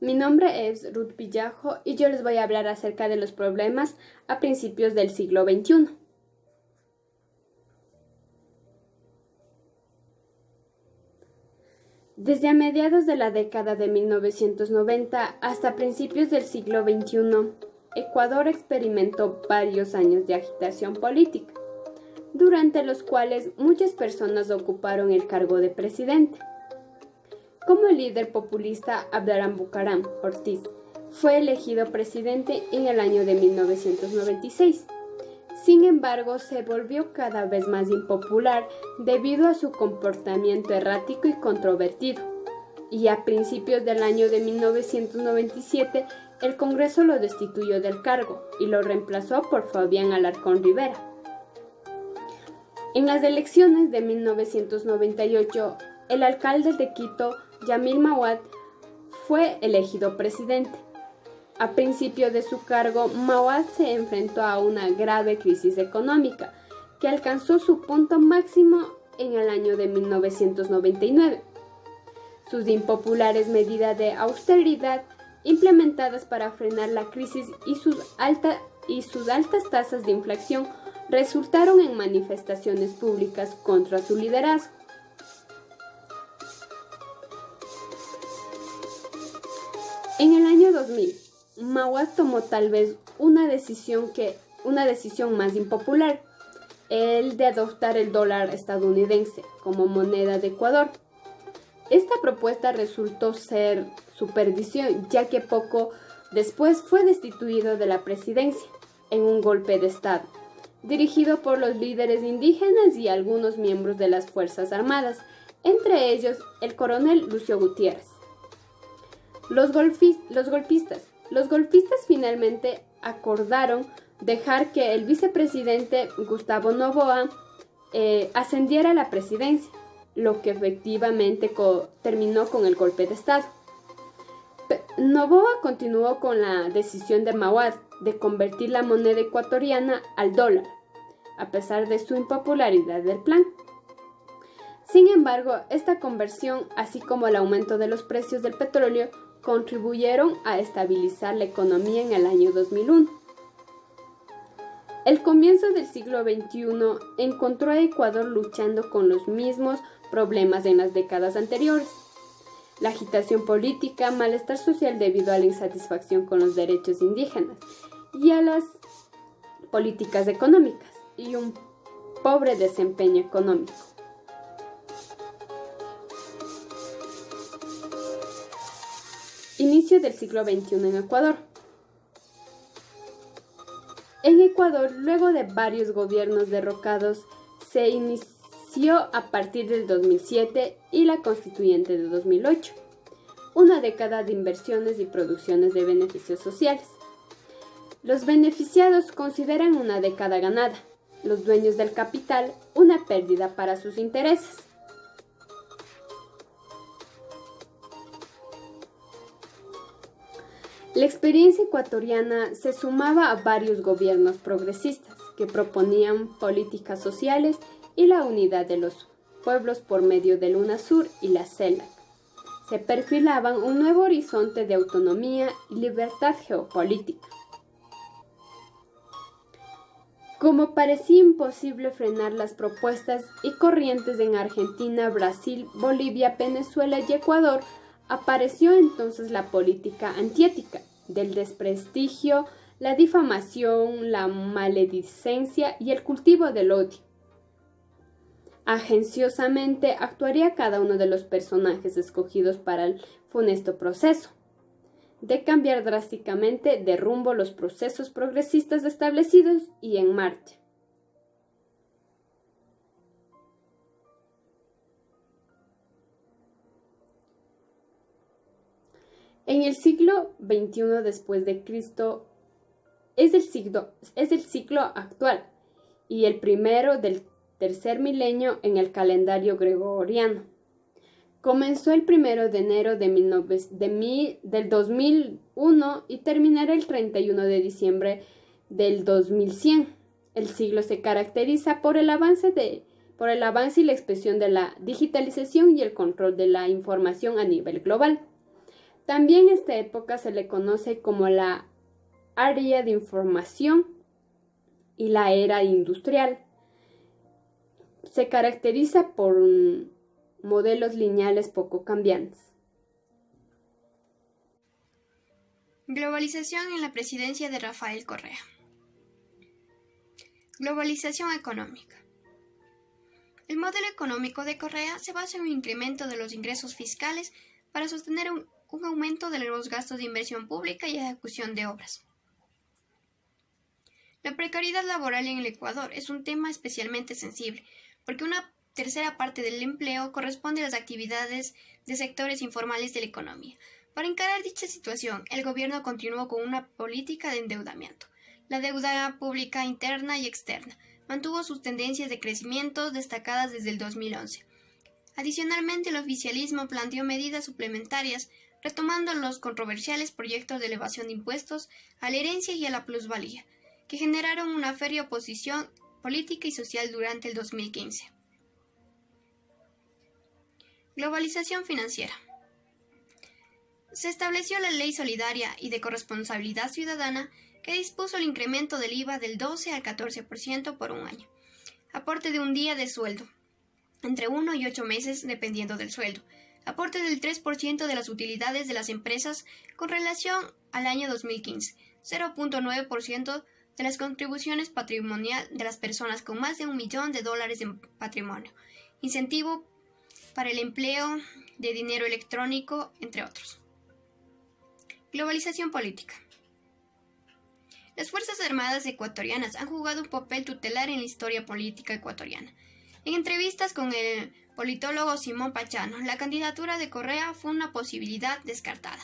Mi nombre es Ruth Villajo y yo les voy a hablar acerca de los problemas a principios del siglo XXI. Desde a mediados de la década de 1990 hasta principios del siglo XXI, Ecuador experimentó varios años de agitación política, durante los cuales muchas personas ocuparon el cargo de presidente. Como el líder populista Abderramán Bucaram Ortiz fue elegido presidente en el año de 1996. Sin embargo, se volvió cada vez más impopular debido a su comportamiento errático y controvertido. Y a principios del año de 1997, el Congreso lo destituyó del cargo y lo reemplazó por Fabián Alarcón Rivera. En las elecciones de 1998, el alcalde de Quito, Yamil Mahuad, fue elegido presidente. A principio de su cargo, Mahuad se enfrentó a una grave crisis económica que alcanzó su punto máximo en el año de 1999. Sus impopulares medidas de austeridad implementadas para frenar la crisis y sus altas tasas de inflación resultaron en manifestaciones públicas contra su liderazgo. En el año 2000, Mahuad tomó tal vez una decisión más impopular, el de adoptar el dólar estadounidense como moneda de Ecuador. Esta propuesta resultó ser su perdición, ya que poco después fue destituido de la presidencia en un golpe de Estado, dirigido por los líderes indígenas y algunos miembros de las Fuerzas Armadas, entre ellos el coronel Lucio Gutiérrez. Los golpistas finalmente acordaron dejar que el vicepresidente Gustavo Noboa ascendiera a la presidencia, lo que efectivamente terminó con el golpe de Estado. Noboa continuó con la decisión de Mahuad de convertir la moneda ecuatoriana al dólar, a pesar de su impopularidad del plan. Sin embargo, esta conversión, así como el aumento de los precios del petróleo, contribuyeron a estabilizar la economía en el año 2001. El comienzo del siglo XXI encontró a Ecuador luchando con los mismos problemas en las décadas anteriores: la agitación política, malestar social debido a la insatisfacción con los derechos indígenas y a las políticas económicas, y un pobre desempeño económico. Inicio del siglo XXI en Ecuador. En Ecuador, luego de varios gobiernos derrocados, se inició a partir del 2007 y la constituyente de 2008, una década de inversiones y producciones de beneficios sociales. Los beneficiados consideran una década ganada, los dueños del capital una pérdida para sus intereses. La experiencia ecuatoriana se sumaba a varios gobiernos progresistas que proponían políticas sociales y la unidad de los pueblos por medio del UNASUR y la CELAC. Se perfilaban un nuevo horizonte de autonomía y libertad geopolítica. Como parecía imposible frenar las propuestas y corrientes en Argentina, Brasil, Bolivia, Venezuela y Ecuador, apareció entonces la política antiética, del desprestigio, la difamación, la maledicencia y el cultivo del odio. Agenciosamente actuaría cada uno de los personajes escogidos para el funesto proceso de cambiar drásticamente de rumbo los procesos progresistas establecidos y en marcha. En el siglo XXI después de Cristo es el ciclo actual y el primero del tercer milenio en el calendario gregoriano. Comenzó el 1 de enero del 2001 y terminará el 31 de diciembre del 2100. El siglo se caracteriza por el avance y la expresión de la digitalización y el control de la información a nivel global. También esta época se le conoce como la área de información y la era industrial. Se caracteriza por modelos lineales poco cambiantes. Globalización en la presidencia de Rafael Correa. Globalización económica. El modelo económico de Correa se basa en un incremento de los ingresos fiscales para sostener un aumento de los gastos de inversión pública y ejecución de obras. La precariedad laboral en el Ecuador es un tema especialmente sensible, porque una tercera parte del empleo corresponde a las actividades de sectores informales de la economía. Para encarar dicha situación, el gobierno continuó con una política de endeudamiento. La deuda pública interna y externa mantuvo sus tendencias de crecimiento destacadas desde el 2011. Adicionalmente, el oficialismo planteó medidas suplementarias, retomando los controversiales proyectos de elevación de impuestos a la herencia y a la plusvalía, que generaron una férrea oposición política y social durante el 2015. Globalización financiera. Se estableció la Ley Solidaria y de Corresponsabilidad Ciudadana que dispuso el incremento del IVA del 12 al 14% por un año, aporte de un día de sueldo, entre 1 y 8 meses dependiendo del sueldo, aporte del 3% de las utilidades de las empresas con relación al año 2015, 0.9% de las contribuciones patrimoniales de las personas con más de $1 millón en patrimonio, incentivo para el empleo de dinero electrónico, entre otros. Globalización política. Las Fuerzas Armadas ecuatorianas han jugado un papel tutelar en la historia política ecuatoriana. En entrevistas con el politólogo Simón Pachano, la candidatura de Correa fue una posibilidad descartada.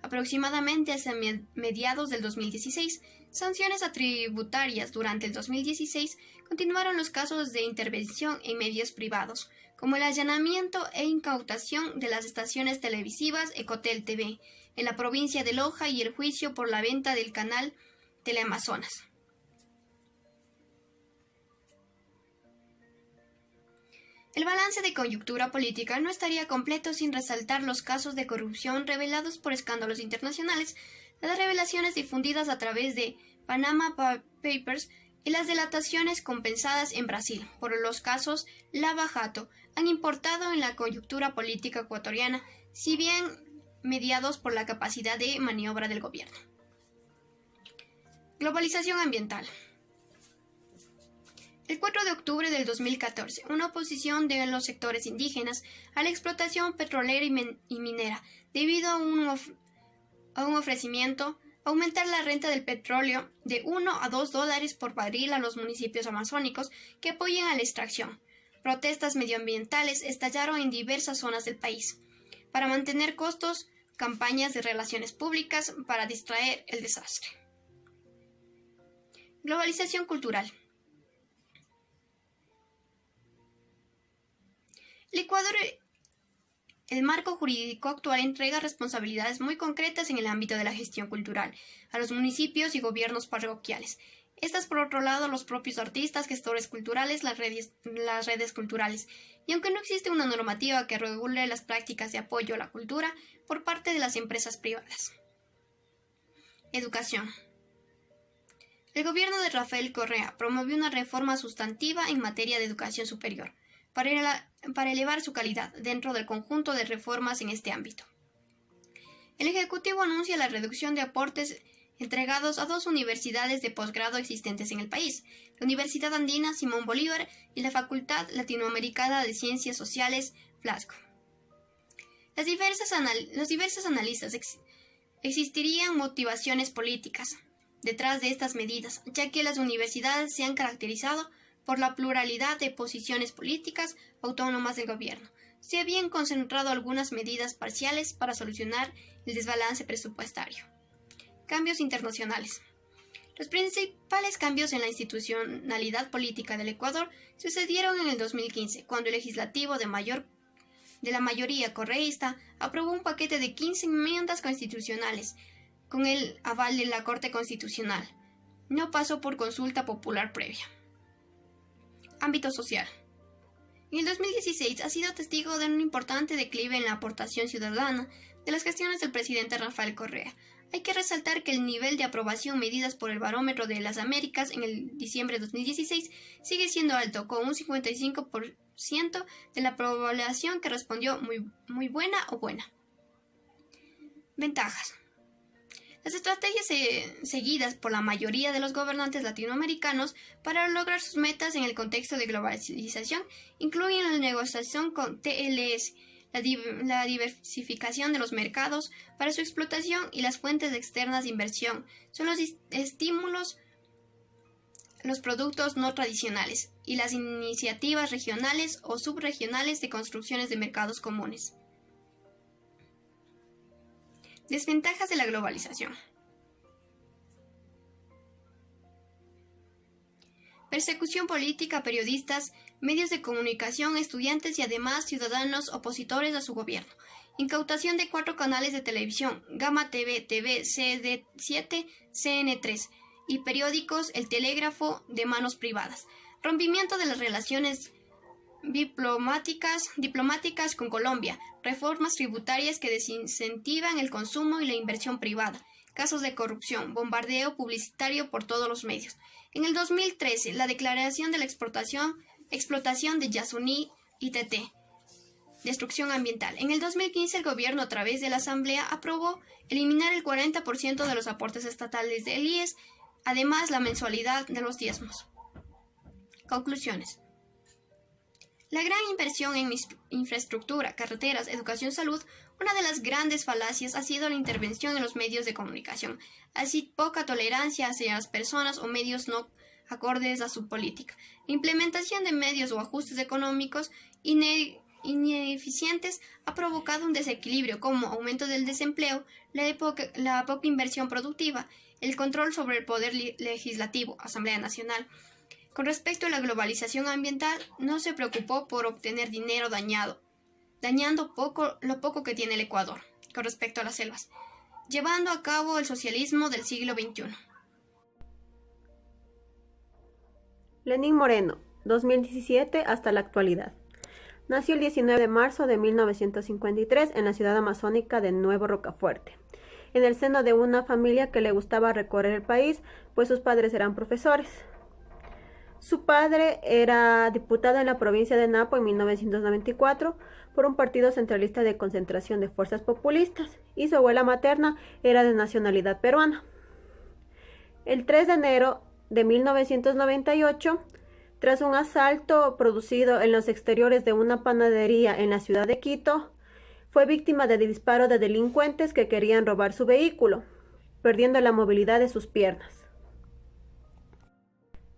Aproximadamente hacia mediados del 2016, sanciones tributarias durante el 2016 continuaron los casos de intervención en medios privados, como el allanamiento e incautación de las estaciones televisivas Ecotel TV en la provincia de Loja y el juicio por la venta del canal Teleamazonas. El balance de coyuntura política no estaría completo sin resaltar los casos de corrupción revelados por escándalos internacionales, las revelaciones difundidas a través de Panama Papers y las delataciones compensadas en Brasil por los casos Lava Jato han importado en la coyuntura política ecuatoriana, si bien mediados por la capacidad de maniobra del gobierno. Globalización ambiental. El 4 de octubre del 2014, una oposición de los sectores indígenas a la explotación petrolera y minera, debido a un ofrecimiento aumentar la renta del petróleo de $1 a $2 por barril a los municipios amazónicos que apoyen a la extracción. Protestas medioambientales estallaron en diversas zonas del país. Para mantener costos, campañas de relaciones públicas para distraer el desastre. Globalización cultural. El marco jurídico actual entrega responsabilidades muy concretas en el ámbito de la gestión cultural a los municipios y gobiernos parroquiales. Estas, por otro lado, los propios artistas, gestores culturales, las redes culturales. Y aunque no existe una normativa que regule las prácticas de apoyo a la cultura por parte de las empresas privadas. Educación. El gobierno de Rafael Correa promovió una reforma sustantiva en materia de educación superior, para elevar su calidad dentro del conjunto de reformas en este ámbito. El Ejecutivo anuncia la reducción de aportes entregados a 2 universidades de posgrado existentes en el país, la Universidad Andina Simón Bolívar y la Facultad Latinoamericana de Ciencias Sociales Flasco. Los diversos analistas existirían motivaciones políticas detrás de estas medidas, ya que las universidades se han caracterizado por la pluralidad de posiciones políticas autónomas del gobierno. Se habían concentrado algunas medidas parciales para solucionar el desbalance presupuestario. Cambios internacionales. Los principales cambios en la institucionalidad política del Ecuador sucedieron en el 2015, cuando el legislativo de la mayoría correísta aprobó un paquete de 15 enmiendas constitucionales con el aval de la Corte Constitucional. No pasó por consulta popular previa. Ámbito social. En el 2016 ha sido testigo de un importante declive en la aportación ciudadana de las gestiones del presidente Rafael Correa. Hay que resaltar que el nivel de aprobación medidas por el Barómetro de las Américas en el diciembre de 2016 sigue siendo alto, con un 55% de la población que respondió muy buena o buena. Ventajas. Las estrategias seguidas por la mayoría de los gobernantes latinoamericanos para lograr sus metas en el contexto de globalización incluyen la negociación con TLS, la diversificación de los mercados para su explotación y las fuentes externas de inversión son los estímulos, los productos no tradicionales y las iniciativas regionales o subregionales de construcciones de mercados comunes. Desventajas de la globalización. Persecución política a periodistas, medios de comunicación, estudiantes y además ciudadanos opositores a su gobierno. Incautación de 4 canales de televisión, Gama TV, CD7, CN3 y periódicos El Telégrafo de manos privadas. Rompimiento de las relaciones diplomáticas con Colombia, reformas tributarias que desincentivan el consumo y la inversión privada, casos de corrupción, bombardeo publicitario por todos los medios. En el 2013, la declaración de la explotación de Yasuní y TT, destrucción ambiental. En el 2015, el gobierno, a través de la Asamblea, aprobó eliminar el 40% de los aportes estatales del IES, además la mensualidad de los diezmos. Conclusiones. La gran inversión en infraestructura, carreteras, educación, salud, una de las grandes falacias ha sido la intervención en los medios de comunicación, así poca tolerancia hacia las personas o medios no acordes a su política. La implementación de medios o ajustes económicos ineficientes ha provocado un desequilibrio como aumento del desempleo, la poca inversión productiva, el control sobre el poder legislativo, Asamblea Nacional. Con respecto a la globalización ambiental, no se preocupó por obtener dinero dañando lo poco que tiene el Ecuador, con respecto a las selvas, llevando a cabo el socialismo del siglo XXI. Lenín Moreno, 2017 hasta la actualidad. Nació el 19 de marzo de 1953 en la ciudad amazónica de Nuevo Rocafuerte, en el seno de una familia que le gustaba recorrer el país, pues sus padres eran profesores. Su padre era diputado en la provincia de Napo en 1994 por un partido centralista de concentración de fuerzas populistas y su abuela materna era de nacionalidad peruana. El 3 de enero de 1998, tras un asalto producido en los exteriores de una panadería en la ciudad de Quito, fue víctima de disparo de delincuentes que querían robar su vehículo, perdiendo la movilidad de sus piernas.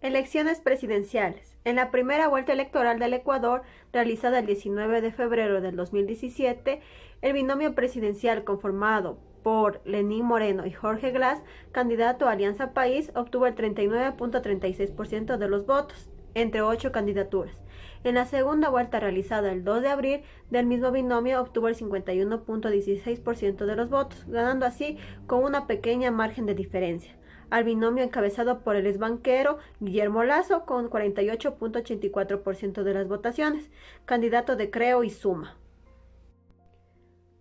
Elecciones presidenciales. En la primera vuelta electoral del Ecuador, realizada el 19 de febrero del 2017, el binomio presidencial conformado por Lenín Moreno y Jorge Glass, candidato a Alianza País, obtuvo el 39.36% de los votos, entre 8 candidaturas. En la segunda vuelta realizada el 2 de abril, del mismo binomio obtuvo el 51.16% de los votos, ganando así con una pequeña margen de diferencia al binomio encabezado por el exbanquero Guillermo Lasso con 48.84% de las votaciones, candidato de Creo y Suma.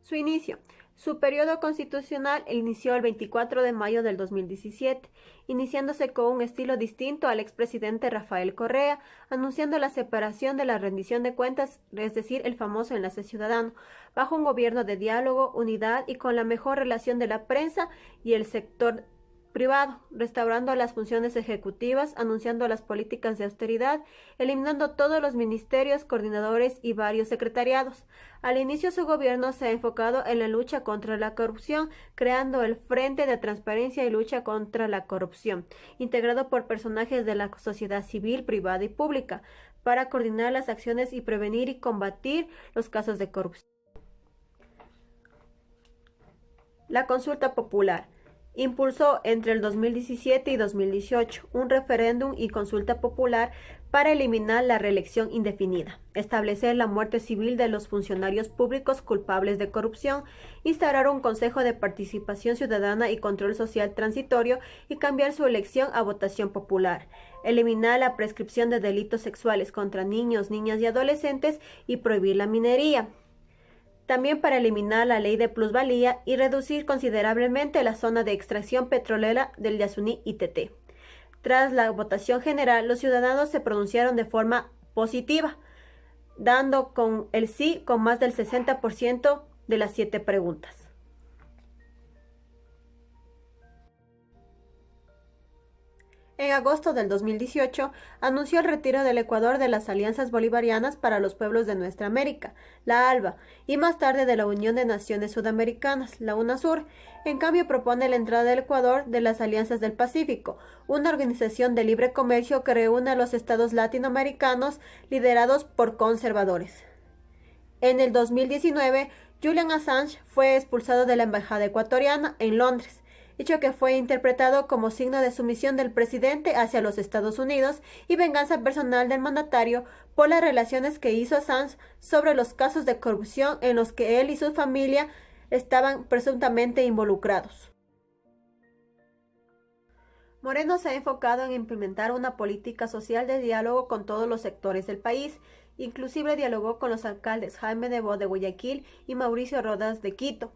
Su inicio. Su periodo constitucional inició el 24 de mayo del 2017, iniciándose con un estilo distinto al expresidente Rafael Correa, anunciando la separación de la rendición de cuentas, es decir, el famoso enlace ciudadano, bajo un gobierno de diálogo, unidad y con la mejor relación de la prensa y el sector privado, restaurando las funciones ejecutivas, anunciando las políticas de austeridad, eliminando todos los ministerios, coordinadores y varios secretariados. Al inicio su gobierno se ha enfocado en la lucha contra la corrupción, creando el Frente de Transparencia y Lucha contra la Corrupción, integrado por personajes de la sociedad civil, privada y pública, para coordinar las acciones y prevenir y combatir los casos de corrupción. La consulta popular. Impulsó entre el 2017 y 2018 un referéndum y consulta popular para eliminar la reelección indefinida, establecer la muerte civil de los funcionarios públicos culpables de corrupción, instaurar un consejo de participación ciudadana y control social transitorio y cambiar su elección a votación popular, eliminar la prescripción de delitos sexuales contra niños, niñas y adolescentes y prohibir la minería. También para eliminar la ley de plusvalía y reducir considerablemente la zona de extracción petrolera del Yasuní y Teté. Tras la votación general, los ciudadanos se pronunciaron de forma positiva, dando con el sí con más del 60% de las 7 preguntas. En agosto del 2018, anunció el retiro del Ecuador de las Alianzas Bolivarianas para los Pueblos de Nuestra América, la ALBA, y más tarde de la Unión de Naciones Sudamericanas, la UNASUR. En cambio, propone la entrada del Ecuador de las Alianzas del Pacífico, una organización de libre comercio que reúne a los estados latinoamericanos liderados por conservadores. En el 2019, Julian Assange fue expulsado de la embajada ecuatoriana en Londres, hecho que fue interpretado como signo de sumisión del presidente hacia los Estados Unidos y venganza personal del mandatario por las relaciones que hizo Assange sobre los casos de corrupción en los que él y su familia estaban presuntamente involucrados. Moreno se ha enfocado en implementar una política social de diálogo con todos los sectores del país. Inclusive dialogó con los alcaldes Jaime Nebot de Guayaquil y Mauricio Rodas de Quito.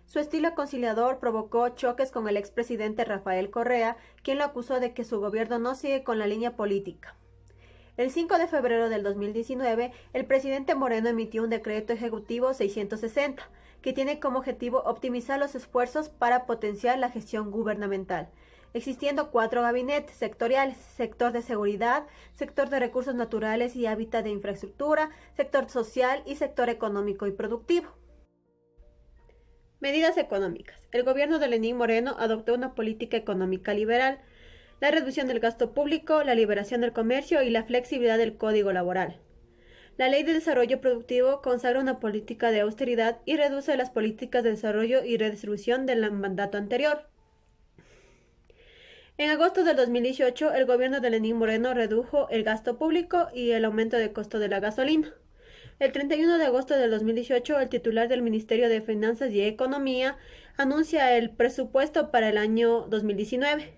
Su estilo conciliador provocó choques con el expresidente Rafael Correa, quien lo acusó de que su gobierno no sigue con la línea política. El 5 de febrero del 2019, el presidente Moreno emitió un decreto ejecutivo 660, que tiene como objetivo optimizar los esfuerzos para potenciar la gestión gubernamental, existiendo 4 gabinetes sectoriales: sector de seguridad, sector de recursos naturales y hábitat de infraestructura, sector social y sector económico y productivo. Medidas económicas. El gobierno de Lenín Moreno adoptó una política económica liberal, la reducción del gasto público, la liberación del comercio y la flexibilidad del código laboral. La Ley de Desarrollo Productivo consagra una política de austeridad y reduce las políticas de desarrollo y redistribución del mandato anterior. En agosto del 2018, el gobierno de Lenín Moreno redujo el gasto público y el aumento de costo de la gasolina. El 31 de agosto del 2018, el titular del Ministerio de Finanzas y Economía anuncia el presupuesto para el año 2019,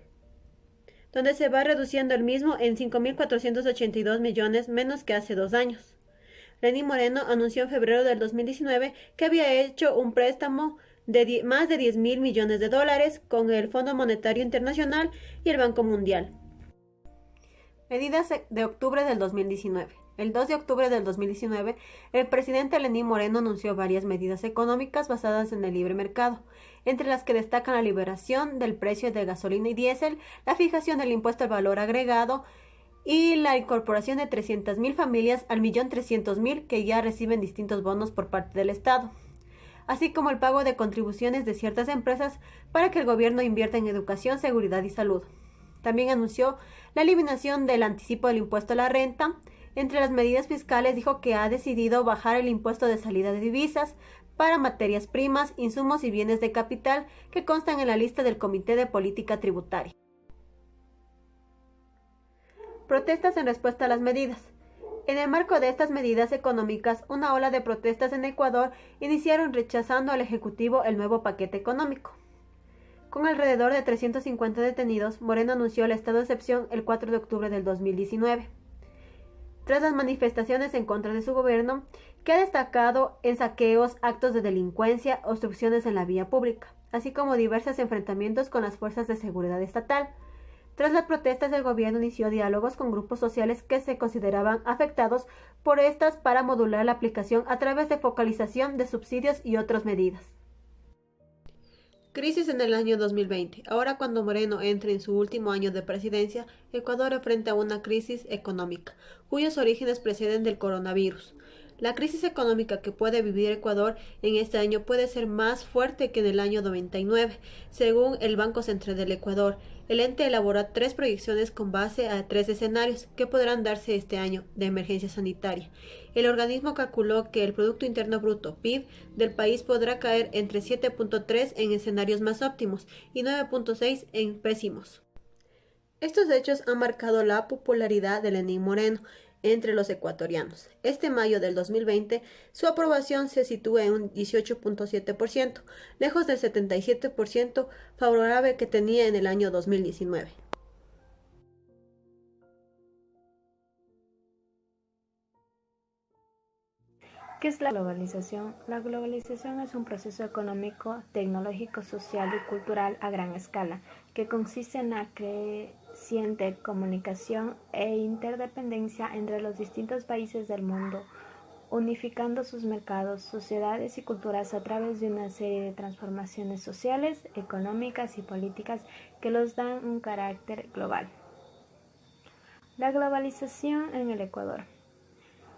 donde se va reduciendo el mismo en 5.482 millones menos que hace 2 años. Lenín Moreno anunció en febrero del 2019 que había hecho un préstamo de más de 10.000 millones de dólares con el Fondo Monetario Internacional y el Banco Mundial. Medidas de octubre del 2019. El 2 de octubre del 2019, el presidente Lenín Moreno anunció varias medidas económicas basadas en el libre mercado, entre las que destacan la liberación del precio de gasolina y diésel, la fijación del impuesto al valor agregado y la incorporación de 300.000 familias al 1.300.000 que ya reciben distintos bonos por parte del Estado, así como el pago de contribuciones de ciertas empresas para que el gobierno invierta en educación, seguridad y salud. También anunció la eliminación del anticipo del impuesto a la renta. Entre las medidas fiscales dijo que ha decidido bajar el impuesto de salida de divisas para materias primas, insumos y bienes de capital que constan en la lista del Comité de Política Tributaria. Protestas en respuesta a las medidas. En el marco de estas medidas económicas, una ola de protestas en Ecuador iniciaron rechazando al Ejecutivo el nuevo paquete económico. Con alrededor de 350 detenidos, Moreno anunció el estado de excepción el 4 de octubre del 2019. Tras las manifestaciones en contra de su gobierno, que ha destacado en saqueos, actos de delincuencia, obstrucciones en la vía pública, así como diversos enfrentamientos con las fuerzas de seguridad estatal. Tras las protestas, el gobierno inició diálogos con grupos sociales que se consideraban afectados por estas para modular la aplicación a través de focalización de subsidios y otras medidas. Crisis en el año 2020. Ahora, cuando Moreno entre en su último año de presidencia, Ecuador enfrenta una crisis económica, cuyos orígenes preceden del coronavirus. La crisis económica que puede vivir Ecuador en este año puede ser más fuerte que en el año 99, según el Banco Central del Ecuador. El ente elaboró 3 proyecciones con base a 3 escenarios que podrán darse este año de emergencia sanitaria. El organismo calculó que el Producto Interno Bruto, PIB, del país podrá caer entre 7.3 en escenarios más óptimos y 9.6 en pésimos. Estos hechos han marcado la popularidad de Lenín Moreno entre los ecuatorianos. Este mayo del 2020, su aprobación se sitúa en un 18.7%, lejos del 77% favorable que tenía en el año 2019. ¿Qué es la globalización? La globalización es un proceso económico, tecnológico, social y cultural a gran escala, que consiste en la creciente comunicación e interdependencia entre los distintos países del mundo, unificando sus mercados, sociedades y culturas a través de una serie de transformaciones sociales, económicas y políticas que los dan un carácter global. La globalización en el Ecuador.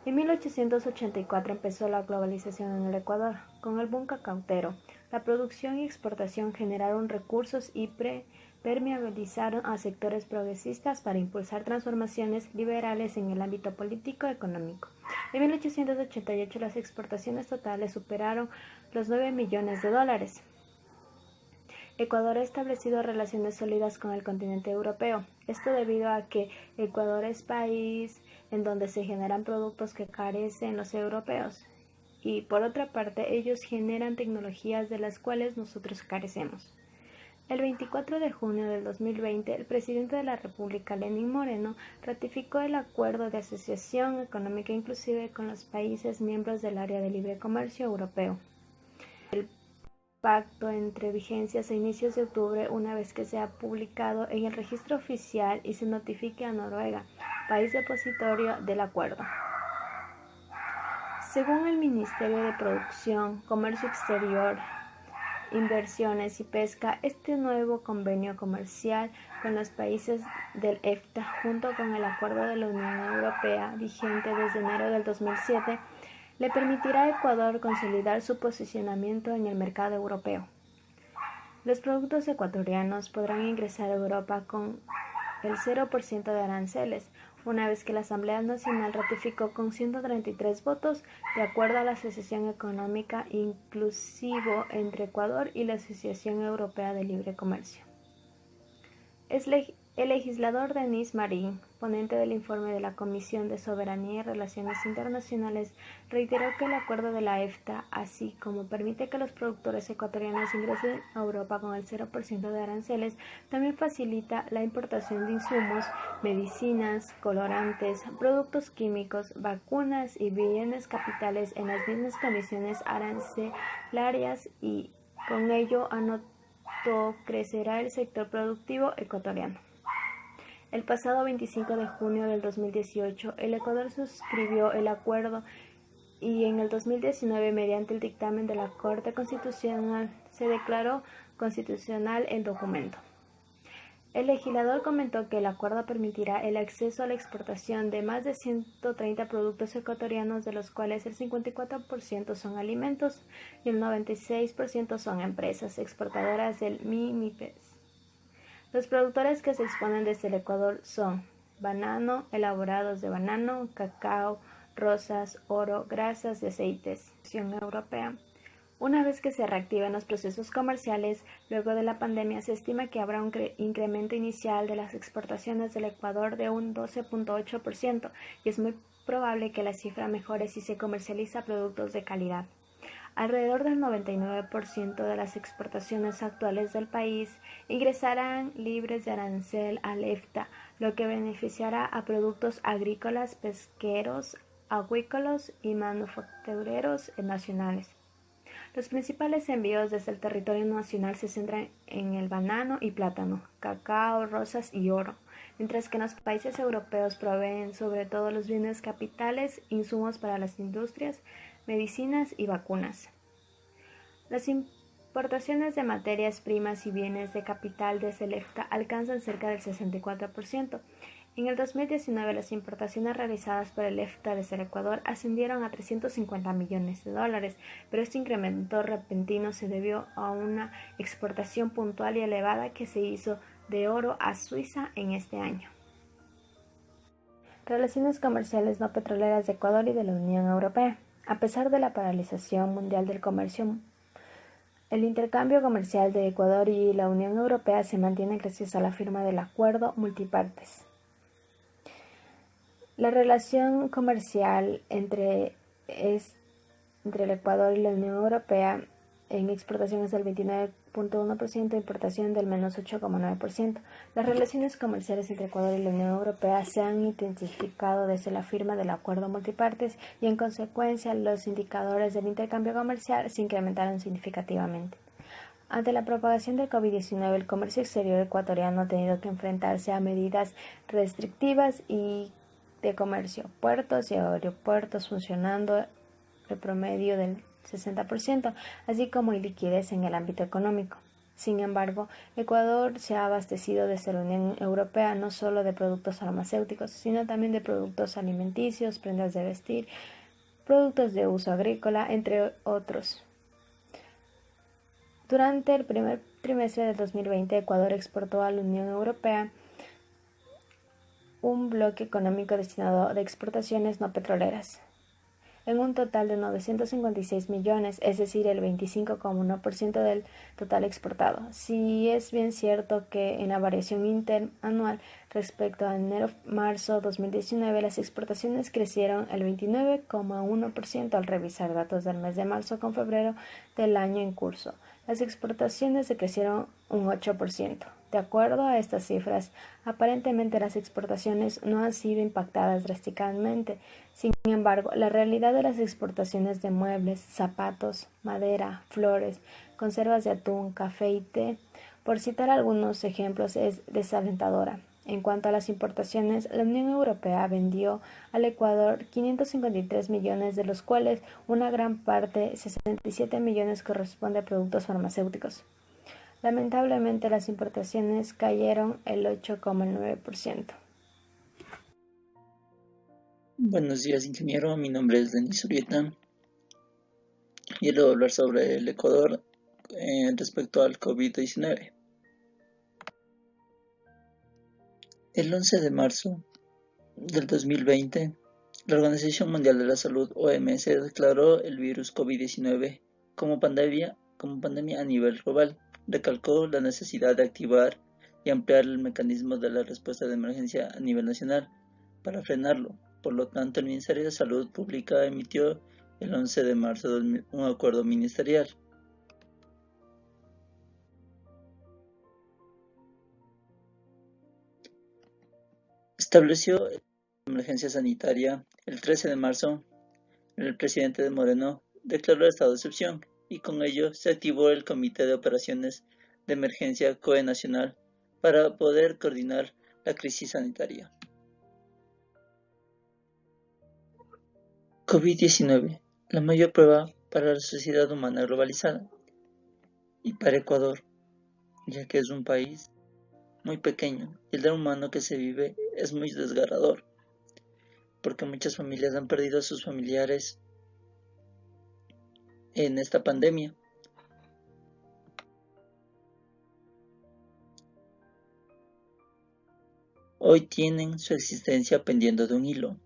En 1884 empezó la globalización en el Ecuador, con el boom cacautero. La producción y exportación generaron recursos y permeabilizaron a sectores progresistas para impulsar transformaciones liberales en el ámbito político-económico. En 1888 las exportaciones totales superaron los 9 millones de dólares. Ecuador ha establecido relaciones sólidas con el continente europeo. Esto debido a que Ecuador es país en donde se generan productos que carecen los europeos. Y por otra parte, ellos generan tecnologías de las cuales nosotros carecemos. El 24 de junio del 2020, el presidente de la República, Lenín Moreno, ratificó el Acuerdo de Asociación Económica Inclusive con los países miembros del Área de Libre Comercio Europeo. El pacto entre vigencias a inicios de octubre una vez que sea publicado en el registro oficial y se notifique a Noruega, país depositorio del acuerdo. Según el Ministerio de Producción, Comercio Exterior, Inversiones y Pesca, este nuevo convenio comercial con los países del EFTA, junto con el Acuerdo de la Unión Europea vigente desde enero del 2007, le permitirá a Ecuador consolidar su posicionamiento en el mercado europeo. Los productos ecuatorianos podrán ingresar a Europa con el 0% de aranceles, una vez que la Asamblea Nacional ratificó con 133 votos, de acuerdo a la Asociación Económica Inclusivo entre Ecuador y la Asociación Europea de Libre Comercio. El legislador Denis Marín, ponente del informe de la Comisión de Soberanía y Relaciones Internacionales, reiteró que el acuerdo de la EFTA, así como permite que los productores ecuatorianos ingresen a Europa con el 0% de aranceles, también facilita la importación de insumos, medicinas, colorantes, productos químicos, vacunas y bienes capitales en las mismas condiciones arancelarias y, con ello, crecerá el sector productivo ecuatoriano. El pasado 25 de junio del 2018, el Ecuador suscribió el acuerdo y en el 2019, mediante el dictamen de la Corte Constitucional, se declaró constitucional el documento. El legislador comentó que el acuerdo permitirá el acceso a la exportación de más de 130 productos ecuatorianos, de los cuales el 54% son alimentos y el 96% son empresas exportadoras del MIPES. Los productores que se exponen desde el Ecuador son banano, elaborados de banano, cacao, rosas, oro, grasas y aceites. La Unión Europea. Una vez que se reactiven los procesos comerciales, luego de la pandemia, se estima que habrá un incremento inicial de las exportaciones del Ecuador de un 12.8% y es muy probable que la cifra mejore si se comercializa productos de calidad. Alrededor del 99% de las exportaciones actuales del país ingresarán libres de arancel al EFTA, lo que beneficiará a productos agrícolas, pesqueros, acuícolas y manufactureros nacionales. Los principales envíos desde el territorio nacional se centran en el banano y plátano, cacao, rosas y oro, mientras que en los países europeos proveen sobre todo los bienes capitales, insumos para las industrias, medicinas y vacunas. Las importaciones de materias primas y bienes de capital desde el EFTA alcanzan cerca del 64%. En el 2019, las importaciones realizadas por el EFTA desde el Ecuador ascendieron a 350 millones de dólares, pero este incremento repentino se debió a una exportación puntual y elevada que se hizo de oro a Suiza en este año. Relaciones comerciales no petroleras de Ecuador y de la Unión Europea. A pesar de la paralización mundial del comercio El intercambio comercial de Ecuador y la Unión Europea se mantiene gracias a la firma del Acuerdo Multipartes. La relación comercial entre el Ecuador y la Unión Europea en exportación es del 29.1%, importación del menos 8.9%. Las relaciones comerciales entre Ecuador y la Unión Europea se han intensificado desde la firma del Acuerdo Multipartes y en consecuencia los indicadores del intercambio comercial se incrementaron significativamente. Ante la propagación del COVID-19, el comercio exterior ecuatoriano ha tenido que enfrentarse a medidas restrictivas y de comercio, puertos y aeropuertos funcionando de promedio del 60%, así como iliquidez en el ámbito económico. Sin embargo, Ecuador se ha abastecido desde la Unión Europea no solo de productos farmacéuticos, sino también de productos alimenticios, prendas de vestir, productos de uso agrícola, entre otros. Durante el primer trimestre del 2020, Ecuador exportó a la Unión Europea un bloque económico destinado a exportaciones no petroleras, en un total de 956 millones, es decir, el 25,1% del total exportado. Si es bien cierto que en la variación interanual respecto a enero-marzo 2019, las exportaciones crecieron el 29,1% al revisar datos del mes de marzo con febrero del año en curso. Las exportaciones decrecieron un 8%. De acuerdo a estas cifras, aparentemente las exportaciones no han sido impactadas drásticamente. Sin embargo, la realidad de las exportaciones de muebles, zapatos, madera, flores, conservas de atún, café y té, por citar algunos ejemplos, es desalentadora. En cuanto a las importaciones, la Unión Europea vendió al Ecuador 553 millones, de los cuales una gran parte, 67 millones, corresponde a productos farmacéuticos. Lamentablemente, las importaciones cayeron el 8,9%. Buenos días, ingeniero. Mi nombre es Denis Urieta y le voy a hablar sobre el Ecuador respecto al COVID-19. El 11 de marzo del 2020, la Organización Mundial de la Salud, OMS, declaró el virus COVID-19 como pandemia a nivel global. Recalcó la necesidad de activar y ampliar el mecanismo de la respuesta de emergencia a nivel nacional para frenarlo. Por lo tanto, el Ministerio de Salud Pública emitió el 11 de marzo un acuerdo ministerial. Estableció emergencia sanitaria. El 13 de marzo, el presidente Moreno declaró el estado de excepción y con ello se activó el Comité de Operaciones de Emergencia COE Nacional para poder coordinar la crisis sanitaria. COVID-19, la mayor prueba para la sociedad humana globalizada y para Ecuador, ya que es un país muy pequeño y el drama humano que se vive es muy desgarrador, porque muchas familias han perdido a sus familiares en esta pandemia. Hoy tienen su existencia pendiendo de un hilo,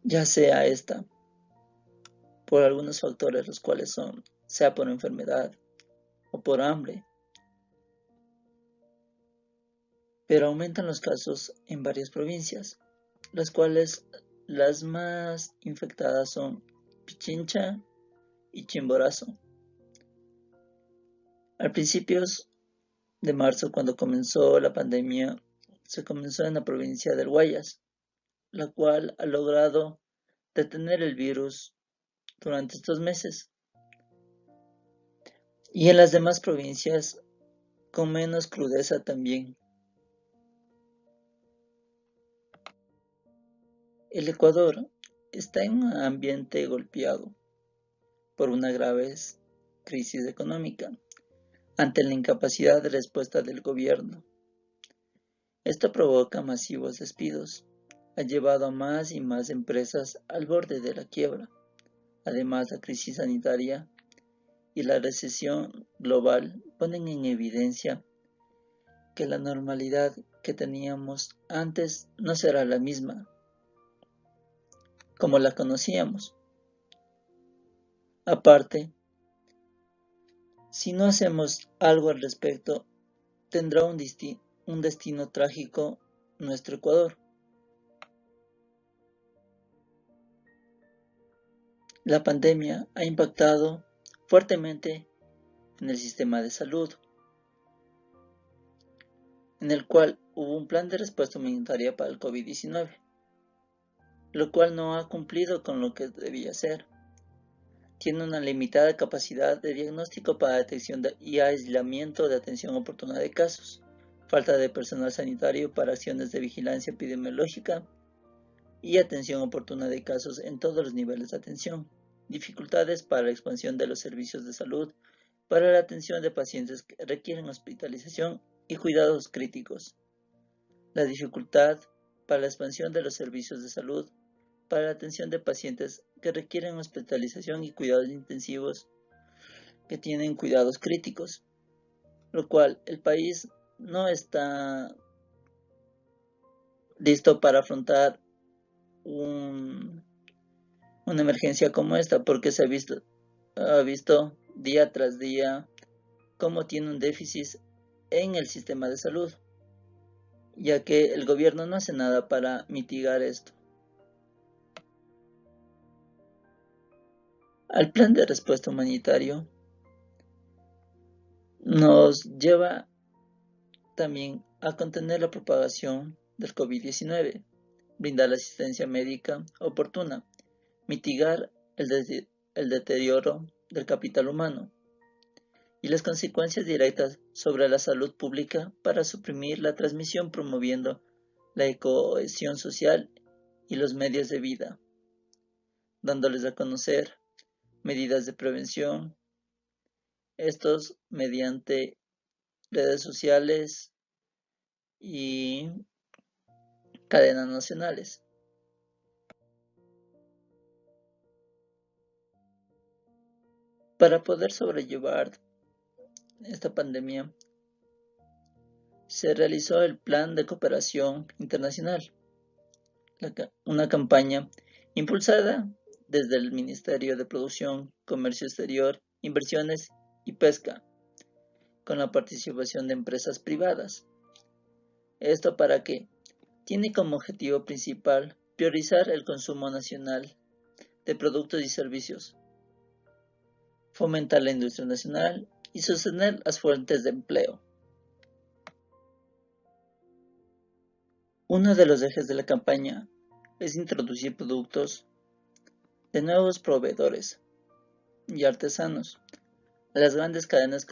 ya sea esta por algunos factores, los cuales son, sea por enfermedad o por hambre, pero aumentan los casos en varias provincias, las cuales las más infectadas son Pichincha y Chimborazo. Al principios de marzo, cuando comenzó la pandemia, se comenzó en la provincia del Guayas, la cual ha logrado detener el virus durante estos meses. Y en las demás provincias con menos crudeza también. El Ecuador está en un ambiente golpeado por una grave crisis económica ante la incapacidad de respuesta del gobierno. Esto provoca masivos despidos, ha llevado a más y más empresas al borde de la quiebra. Además, la crisis sanitaria y la recesión global ponen en evidencia que la normalidad que teníamos antes no será la misma como la conocíamos. Aparte, Si no hacemos algo al respecto, tendrá un destino trágico nuestro Ecuador. La pandemia ha impactado fuertemente en el sistema de salud, en el cual hubo un plan de respuesta humanitaria para el COVID-19, lo cual no ha cumplido con lo que debía ser. Tiene una limitada capacidad de diagnóstico para detección y aislamiento de atención oportuna de casos, falta de personal sanitario para acciones de vigilancia epidemiológica y atención oportuna de casos en todos los niveles de atención, dificultades para la expansión de los servicios de salud, para la atención de pacientes que requieren hospitalización y cuidados críticos, la dificultad para la expansión de los servicios de salud, para la atención de pacientes que requieren hospitalización y cuidados intensivos que tienen cuidados críticos, lo cual el país no está listo para afrontar una emergencia como esta, porque se ha visto día tras día cómo tiene un déficit en el sistema de salud, ya que el gobierno no hace nada para mitigar esto. Al plan de respuesta humanitario nos lleva también a contener la propagación del COVID-19, brindar la asistencia médica oportuna, mitigar el deterioro del capital humano y las consecuencias directas sobre la salud pública para suprimir la transmisión, promoviendo la cohesión social y los medios de vida, dándoles a conocer medidas de prevención, estos mediante redes sociales y cadenas nacionales. Para poder sobrellevar esta pandemia, se realizó el Plan de Cooperación Internacional, una campaña impulsada desde el Ministerio de Producción, Comercio Exterior, Inversiones y Pesca, con la participación de empresas privadas. Esto para que tiene como objetivo principal priorizar el consumo nacional de productos y servicios, fomentar la industria nacional y sostener las fuentes de empleo. Uno de los ejes de la campaña es introducir productos de nuevos proveedores y artesanos a las grandes cadenas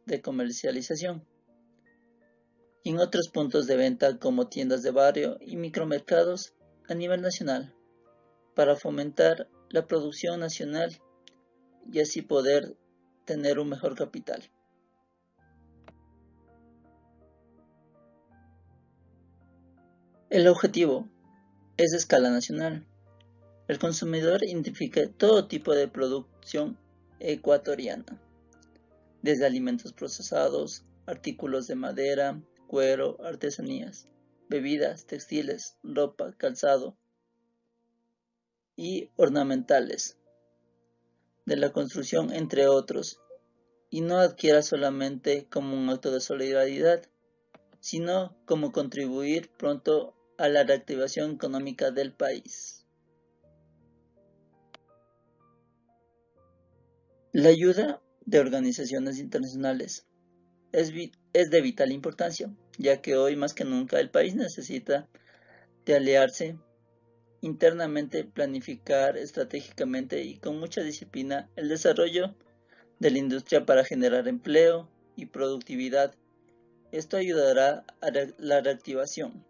de comercialización y en otros puntos de venta como tiendas de barrio y micromercados a nivel nacional, para fomentar la producción nacional y así poder tener un mejor capital. El objetivo es a escala nacional. El consumidor identifica todo tipo de producción ecuatoriana, desde alimentos procesados, artículos de madera, cuero, artesanías, bebidas, textiles, ropa, calzado y ornamentales, de la construcción, entre otros, y no adquiera solamente como un acto de solidaridad, sino como contribuir pronto a la reactivación económica del país. La ayuda de organizaciones internacionales es de vital importancia, ya que hoy más que nunca el país necesita de aliarse internamente, planificar estratégicamente y con mucha disciplina el desarrollo de la industria para generar empleo y productividad. Esto ayudará a la reactivación.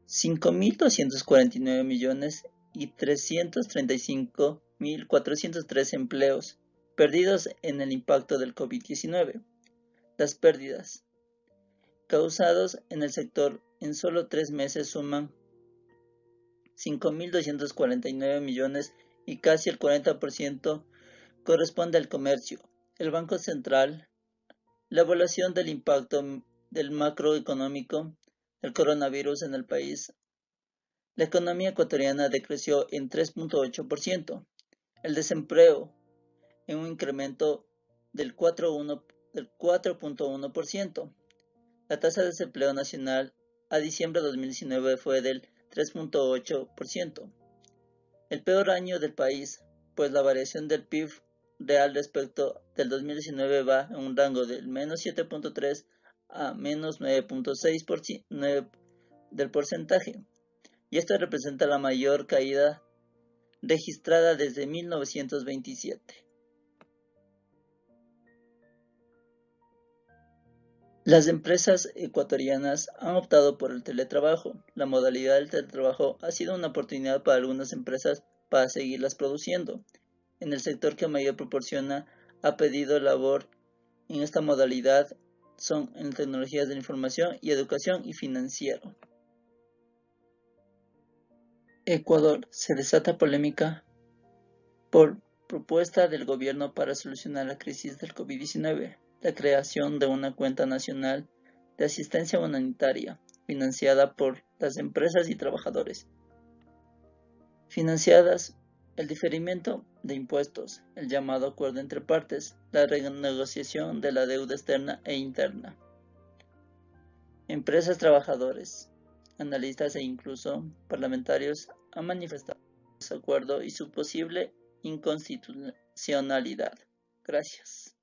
5.249.335.403 empleos perdidos en el impacto del COVID-19. Las pérdidas causadas en el sector en solo 3 meses suman 5.249 millones y casi el 40% corresponde al comercio, el Banco Central, la evaluación del impacto del macroeconómico del coronavirus en el país. La economía ecuatoriana decreció en 3.8%. El desempleo en un incremento del 4.1%. La tasa de desempleo nacional a diciembre de 2019 fue del 3.8%. El peor año del país, pues la variación del PIB real respecto del 2019 va en un rango del menos 7.3 a menos 9.6% del porcentaje, y esto representa la mayor caída registrada desde 1927. Las empresas ecuatorianas han optado por el teletrabajo. La modalidad del teletrabajo ha sido una oportunidad para algunas empresas para seguirlas produciendo. En el sector que mayor proporciona ha pedido labor en esta modalidad son en tecnologías de la información y educación y financiero. Ecuador, se desata polémica por propuesta del gobierno para solucionar la crisis del COVID-19, la creación de una cuenta nacional de asistencia humanitaria financiada por las empresas y trabajadores. Financiadas el diferimiento de impuestos, el llamado acuerdo entre partes, la renegociación de la deuda externa e interna. Empresas, trabajadores, analistas e incluso parlamentarios han manifestado su desacuerdo y su posible inconstitucionalidad. Gracias.